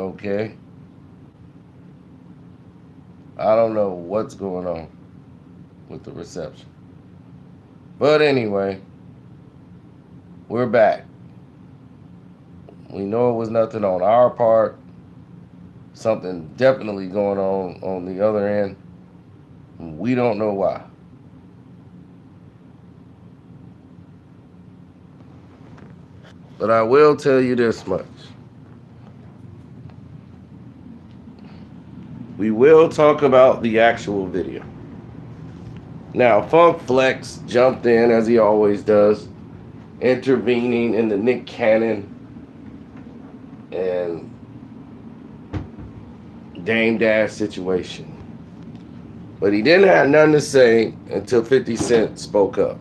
Okay? I don't know what's going on with the reception. But anyway, we're back. We know it was nothing on our part. Something definitely going on the other end. We don't know why. But I will tell you this much. We will talk about the actual video. Now, Funk Flex jumped in as he always does, intervening in the Nick Cannon and Dame Dash situation. But he didn't have nothing to say until 50 Cent spoke up.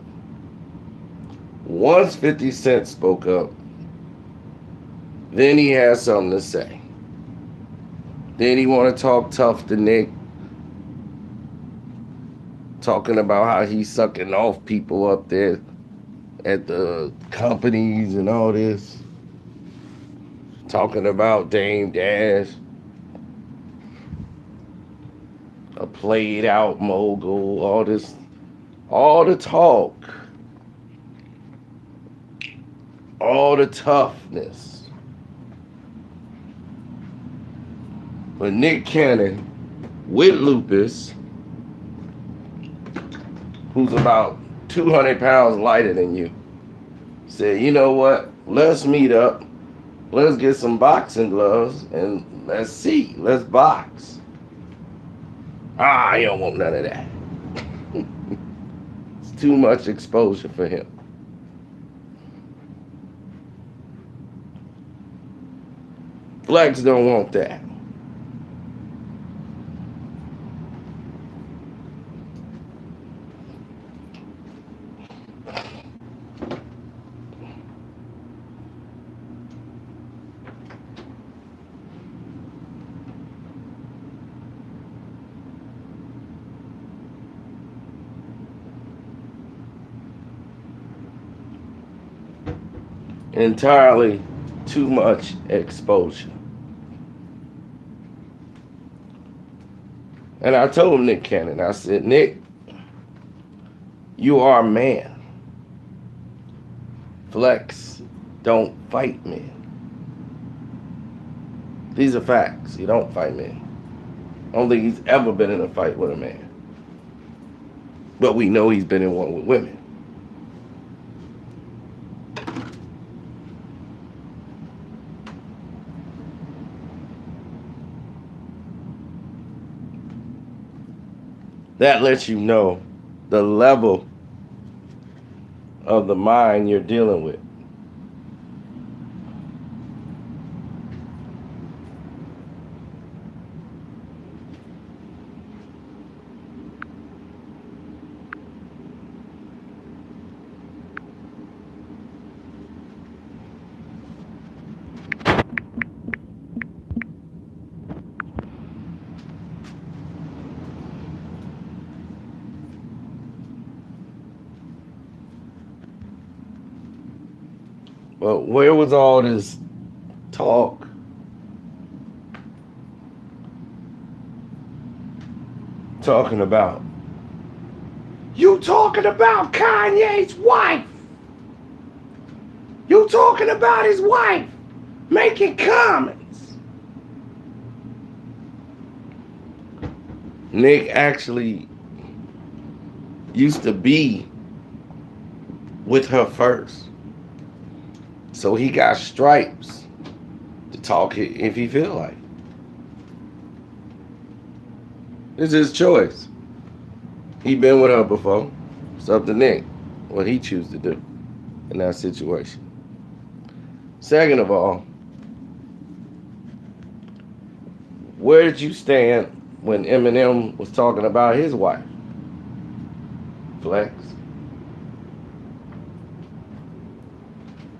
Once 50 Cent spoke up, then he had something to say. Then he want to talk tough to Nick, talking about how he's sucking off people up there at the companies and all this. Talking about Dame Dash, a played out mogul, all this, all the talk, all the toughness. But Nick Cannon with lupus, who's about 200 pounds lighter than you, said, you know what, let's meet up, let's get some boxing gloves, and let's see, let's box. I don't want none of that. It's too much exposure for him. Flex don't want that. Entirely too much exposure. And I told Nick Cannon, I said, Nick, you are a man. Flex don't fight men. These are facts. He don't fight men. I don't think he's ever been in a fight with a man. But we know he's been in one with women. That lets you know the level of the mind you're dealing with. But where was all this talk? Talking about. You talking about Kanye's wife. You talking about his wife. Making comments. Nick actually used to be with her first. So he got stripes to talk if he feel like. It's his choice. He been with her before. It's up to Nick what he choose to do in that situation. Second of all, where did you stand when Eminem was talking about his wife? Flex.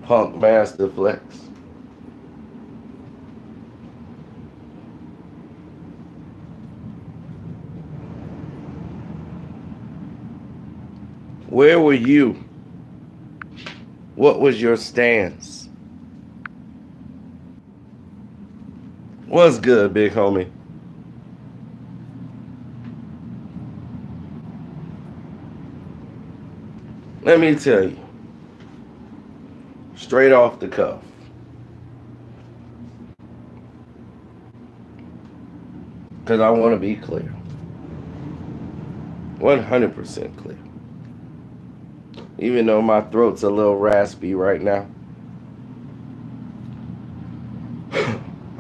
Punk Master Flex. Where were you? What was your stance? What's good, big homie? Let me tell you, straight off the cuff. Because I want to be clear. 100% clear. Even though my throat's a little raspy right now,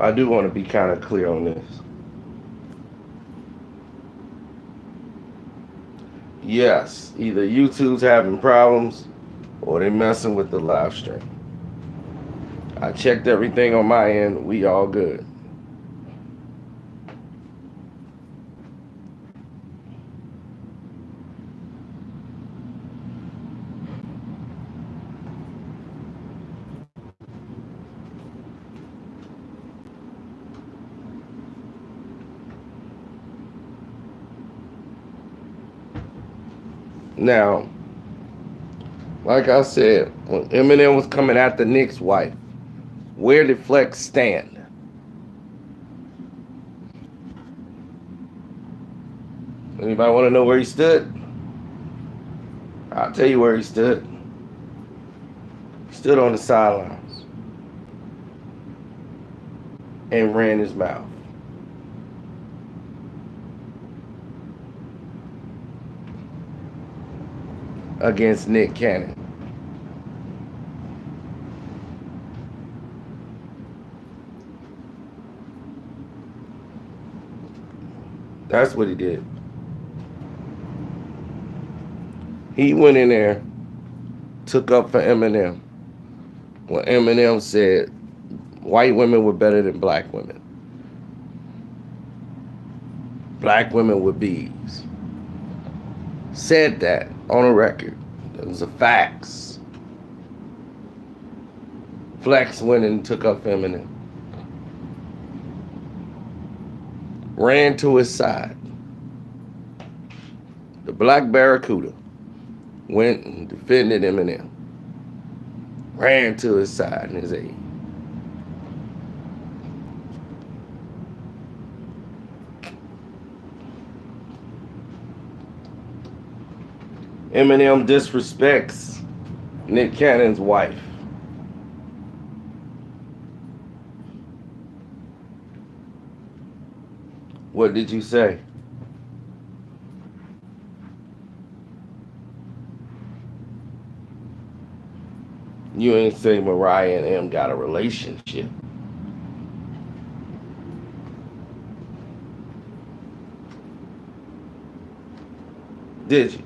I do want to be kind of clear on this. Yes, either YouTube's having problems or they messing with the live stream. I checked everything on my end. We all good. Now, like I said, when Eminem was coming after Nick's wife, where did Flex stand? Anybody want to know where he stood? I'll tell you where he stood. He stood on the sidelines and ran his mouth. Against Nick Cannon. That's what he did. He went in there, took up for Eminem. When Eminem said white women were better than black women. Black women were bees. Said that on a record. Those are facts. Flex went and took up Eminem. Ran to his side. The Black Barracuda went and defended Eminem. Ran to his side and his aid. Eminem disrespects Nick Cannon's wife. What did you say? You ain't say Mariah and M got a relationship. Did you?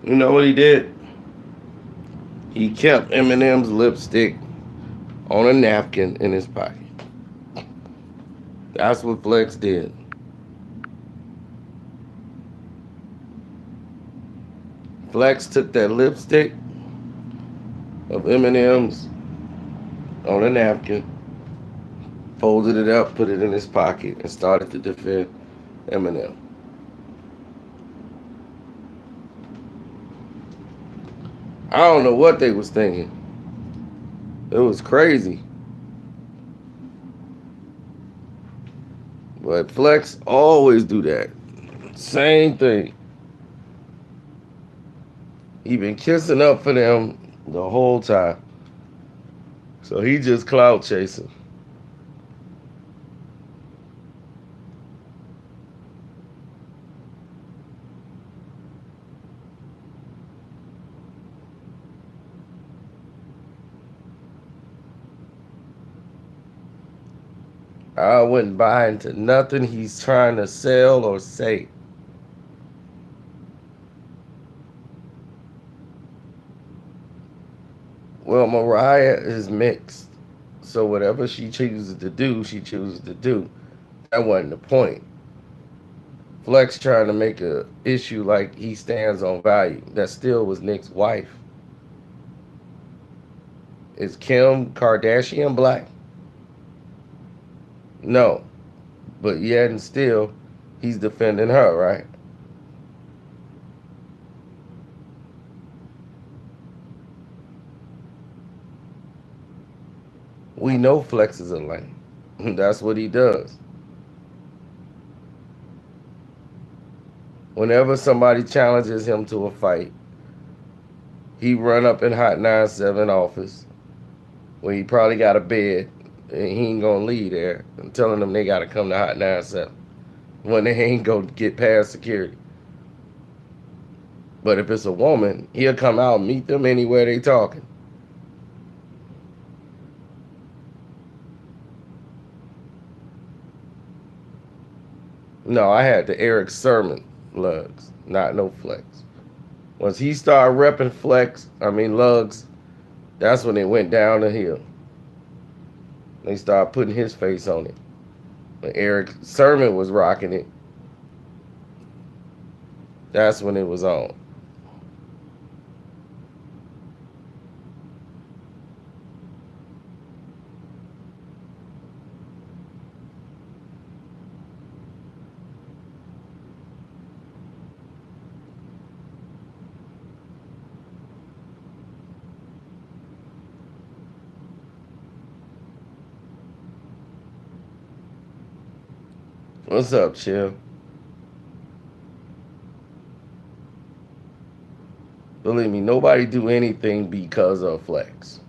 You know what he did? He kept Eminem's lipstick on a napkin in his pocket. That's what Flex did. Flex took that lipstick of Eminem's on a napkin, folded it up, put it in his pocket, and started to defend Eminem. I don't know what they was thinking. It was crazy. But Flex always do that. Same thing. He been kissing up for them the whole time. So he just clout chasing. I wouldn't buy into nothing he's trying to sell or say. Well, Mariah is mixed. So whatever she chooses to do, she chooses to do. That wasn't the point. Flex trying to make a issue like he stands on value. That still was Nick's wife. Is Kim Kardashian black? No. But yet and still, he's defending her, right? We know Flex is a lame. That's what he does. Whenever somebody challenges him to a fight, he run up in Hot 97 office where he probably got a bed and he ain't gonna leave there and telling them they gotta come to Hot 97 when they ain't gonna get past security. But if it's a woman, he'll come out and meet them anywhere they talking. No, I had the Eric Sermon lugs, not no Flex. Once he started repping lugs, that's when it went down the hill. They started putting his face on it. When Eric Sermon was rocking it, that's when it was on. What's up, Chill? Believe me, nobody do anything because of Flex.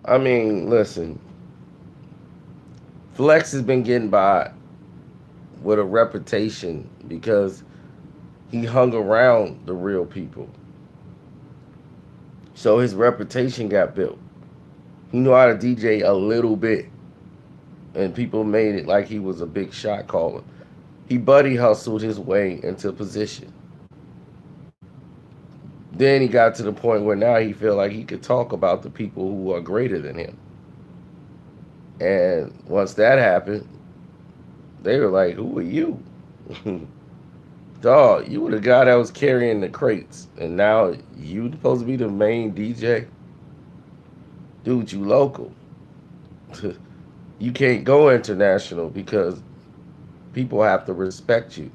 Listen, Flex has been getting by with a reputation because he hung around the real people. So his reputation got built. He knew how to DJ a little bit. And people made it like he was a big shot caller. He buddy hustled his way into position. Then he got to the point where now he felt like he could talk about the people who are greater than him. And once that happened, they were like, who are you? Dog, you were the guy that was carrying the crates. And now you supposed to be the main DJ? Dude, you local. You can't go international because people have to respect you.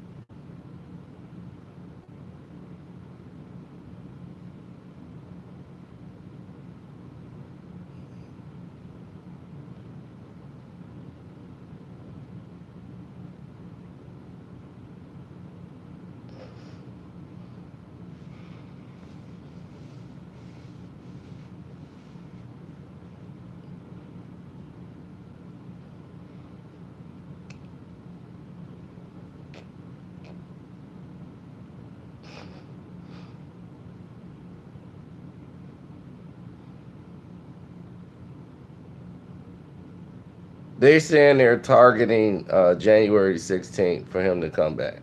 They saying they're targeting January 16th for him to come back.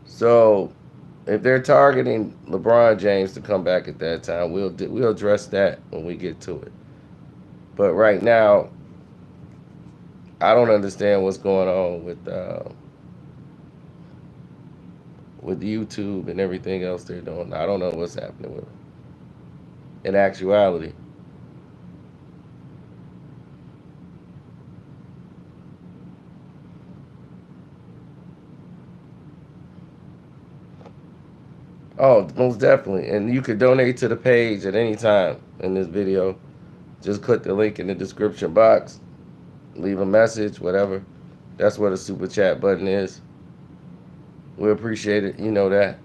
So if they're targeting LeBron James to come back at that time, we'll address that when we get to it. But right now, I don't understand what's going on with YouTube and everything else they're doing. I don't know what's happening with it. In actuality. Oh, most definitely. And you could donate to the page at any time in this video. Just click the link in the description box. Leave a message, whatever. That's where the super chat button is. We appreciate it. You know that.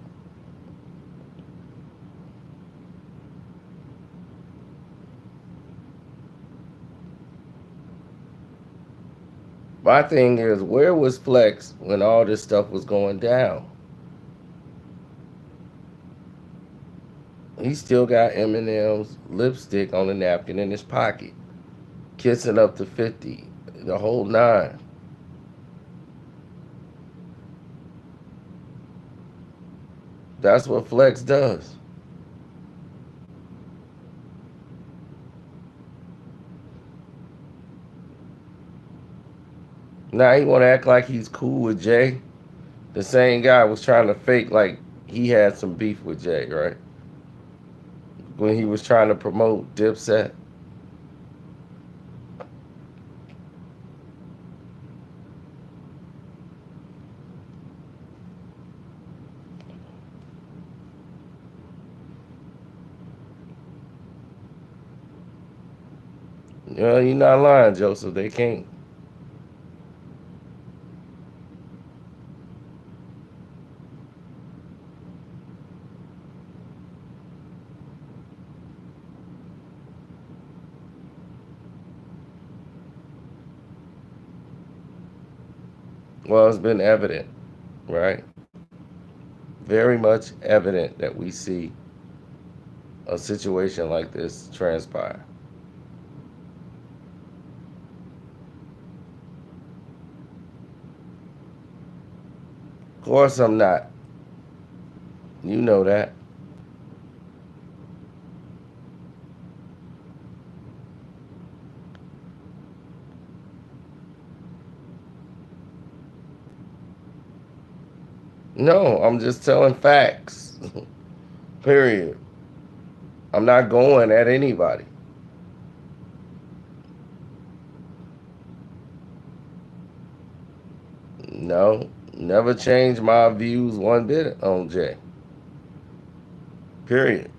My thing is, where was Flex when all this stuff was going down? He still got Eminem's lipstick on the napkin in his pocket, kissing up to 50, the whole nine. That's what Flex does. Now he want to act like he's cool with Jay. The same guy was trying to fake like he had some beef with Jay, right? When he was trying to promote Dipset. Yeah, you're not lying, Joseph. They can't. Well, it's been evident, right? Very much evident that we see a situation like this transpire. Of course, I'm not. You know that. No, I'm just telling facts. Period. I'm not going at anybody. No, never change my views one bit on Jay. Period.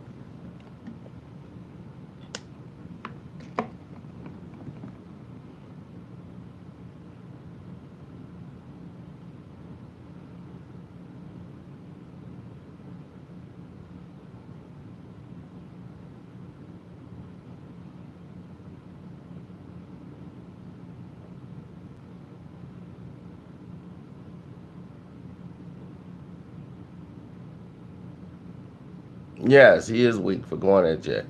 Yes, he is weak for going at Jay.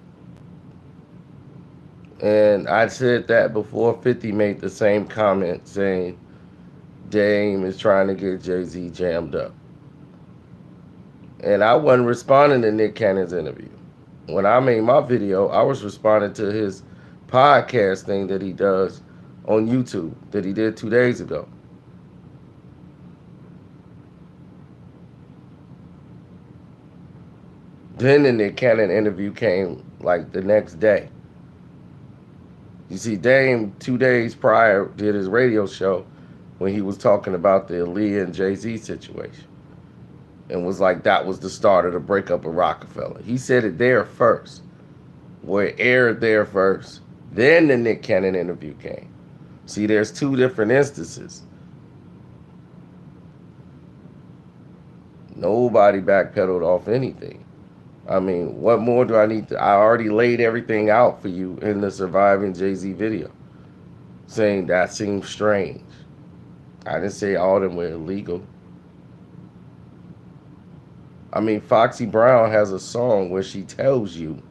And I said that before 50 made the same comment saying Dame is trying to get Jay-Z jammed up. And I wasn't responding to Nick Cannon's interview. When I made my video, I was responding to his podcast thing that he does on YouTube that he did 2 days ago. Then the Nick Cannon interview came like the next day. You see, Dame 2 days prior did his radio show when he was talking about the Aaliyah and Jay-Z situation. And was like that was the start of the breakup of Rockefeller. He said it there first. Where it aired there first. Then the Nick Cannon interview came. See, there's two different instances. Nobody backpedaled off anything. I mean, what more do I need to? I already laid everything out for you in the Surviving Jay-Z video, saying that seems strange. I didn't say all of them were illegal. I mean, Foxy Brown has a song where she tells you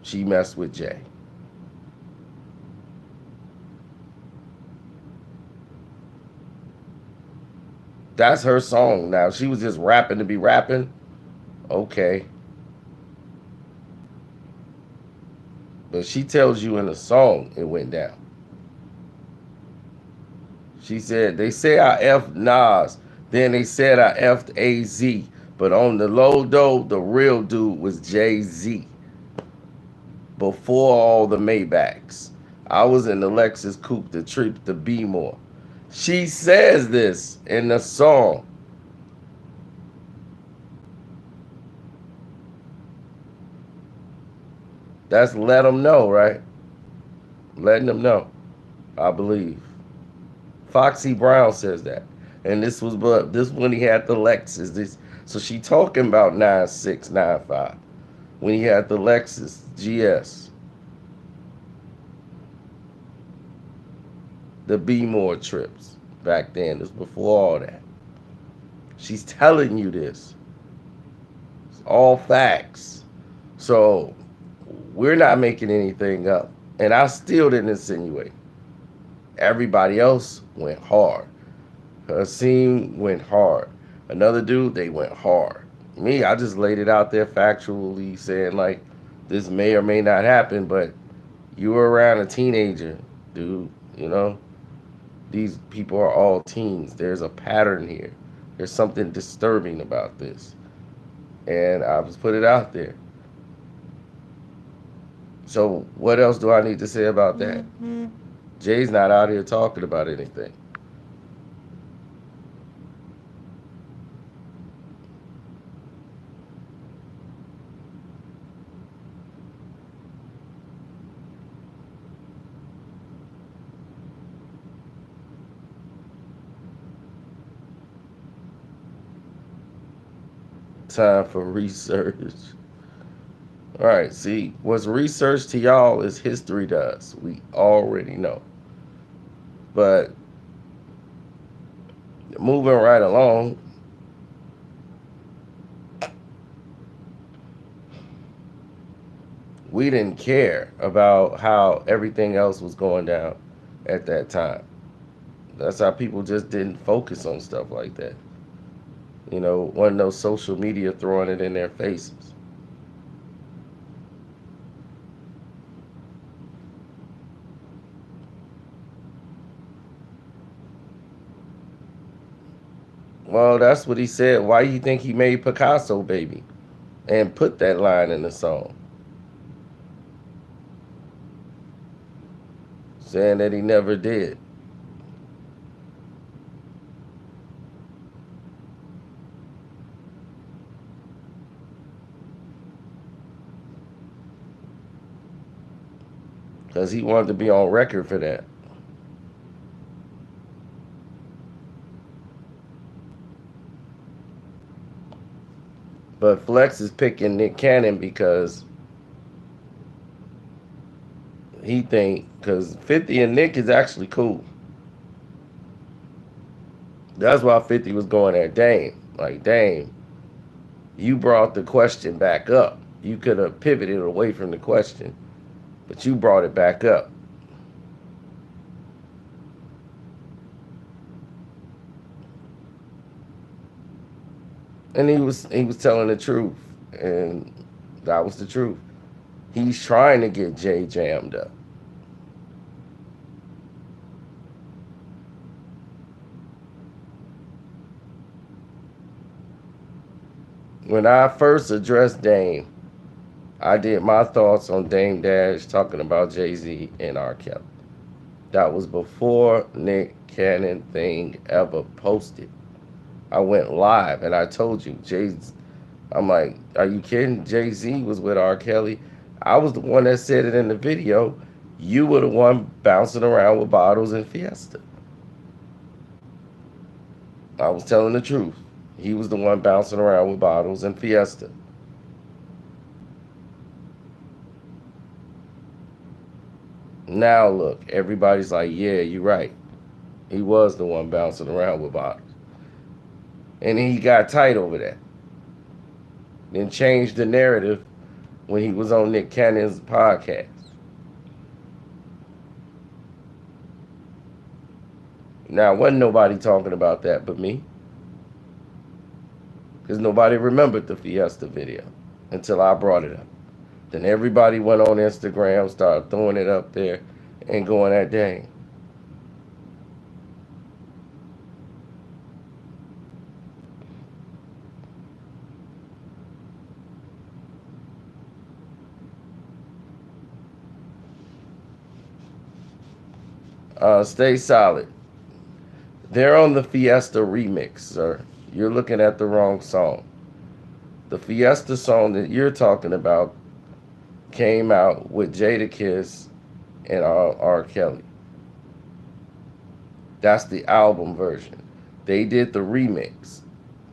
she messed with Jay. That's her song. Now, she was just rapping to be rapping. Okay. But she tells you in the song it went down. She said, they say I F'd Nas, then they said I F'd AZ. But on the low though, the real dude was Jay-Z. Before all the Maybachs. I was in the Lexus coupe to trip the B-more. She says this in the song. That's let them know, right? Letting them know, I believe. Foxy Brown says that. And this was when he had the Lexus. So she talking about 9695. When he had the Lexus GS. The B-more trips back then. This was before all that. She's telling you this. It's all facts. So we're not making anything up. And I still didn't insinuate. Everybody else went hard. Hasim went hard. Another dude, they went hard. Me, I just laid it out there factually, saying like this may or may not happen, but you were around a teenager, dude. You know, these people are all teens. There's a pattern here. There's something disturbing about this, and I just put it out there. So what else do I need to say about that? Jay's not out here talking about anything. Time for research. All right, see, what's research to y'all is history to us. We already know. But moving right along, we didn't care about how everything else was going down at that time. That's how people just didn't focus on stuff like that. You know, wasn't no social media throwing it in their faces. Well, that's what he said. Why do you think he made Picasso Baby and put that line in the song? Saying that he never did. Because he wanted to be on record for that. But Flex is picking Nick Cannon because he think, because 50 and Nick is actually cool. That's why 50 was going at Dame. Like, Dame, you brought the question back up. You could have pivoted away from the question, but you brought it back up. And he was telling the truth, and that was the truth. He's trying to get Jay jammed up. When I first addressed Dame, I did my thoughts on Dame Dash talking about Jay-Z and R. Kelly. That was before Nick Cannon thing ever posted. I went live and I told you, I'm like, are you kidding? Jay-Z was with R. Kelly. I was the one that said it in the video. You were the one bouncing around with bottles and Fiesta. I was telling the truth. He was the one bouncing around with bottles and Fiesta. Now look, everybody's like, yeah, you're right. He was the one bouncing around with bottles. And he got tight over that. Then changed the narrative when he was on Nick Cannon's podcast. Now, wasn't nobody talking about that but me. Because nobody remembered the Fiesta video until I brought it up. Then everybody went on Instagram, started throwing it up there and going at Dame. Stay solid. They're on the Fiesta remix, sir. You're looking at the wrong song. The Fiesta song that you're talking about came out with Jadakiss and R. Kelly. That's the album version. They did the remix.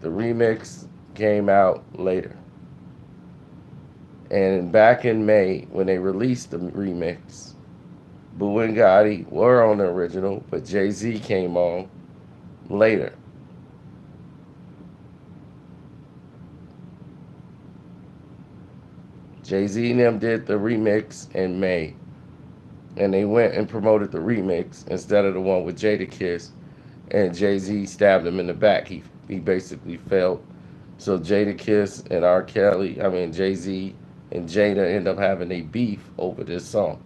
The remix came out later. And back in May, when they released the remix, Boo and Gotti were on the original, but Jay-Z came on later. Jay-Z and them did the remix in May. And they went and promoted the remix instead of the one with Jadakiss. And Jay-Z stabbed him in the back. He basically fell. So Jadakiss and Jay-Z and Jada end up having a beef over this song.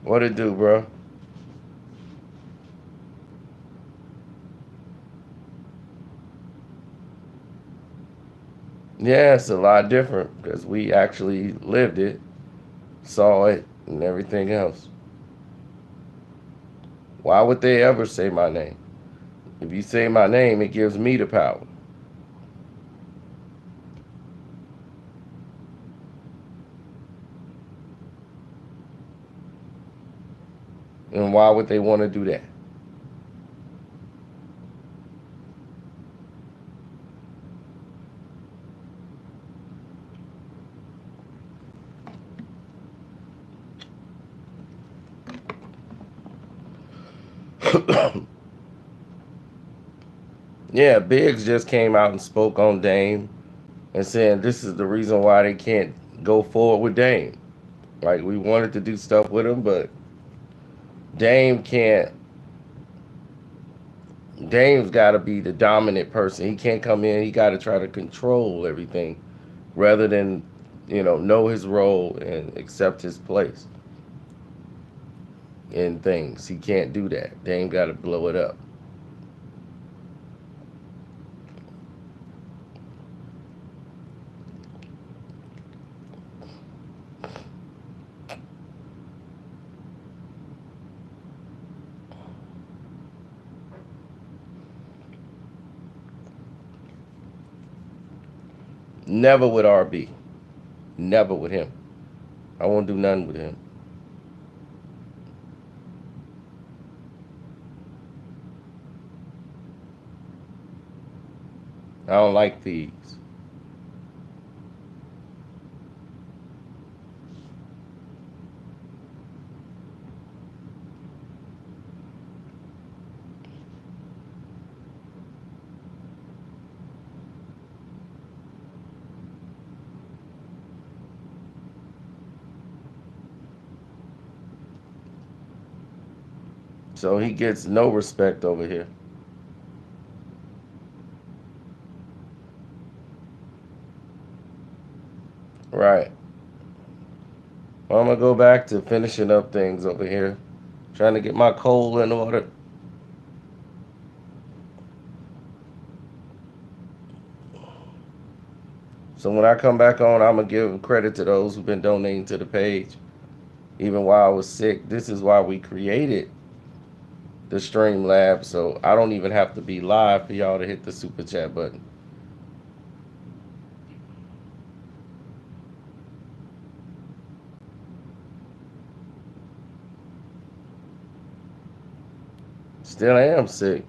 What it do, bro? Yeah, it's a lot different because we actually lived it, saw it, and everything else. Why would they ever say my name? If you say my name, it gives me the power. And why would they want to do that? Yeah, Biggs just came out and spoke on Dame and saying this is the reason why they can't go forward with Dame. Like, we wanted to do stuff with him, but Dame can't. Dame's got to be the dominant person. He can't come in. He got to try to control everything rather than, know his role and accept his place in things. He can't do that. Dame got to blow it up. Never with RB. Never with him. I won't do nothing with him. I don't like thieves. So he gets no respect over here. Right. Well, I'm going to go back to finishing up things over here. Trying to get my coal in order. So when I come back on, I'm going to give credit to those who've been donating to the page. Even while I was sick, this is why we created the Stream Lab. So I don't even have to be live for y'all to hit the super chat button. Still am sick.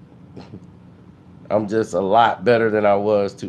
I'm just a lot better than I was 2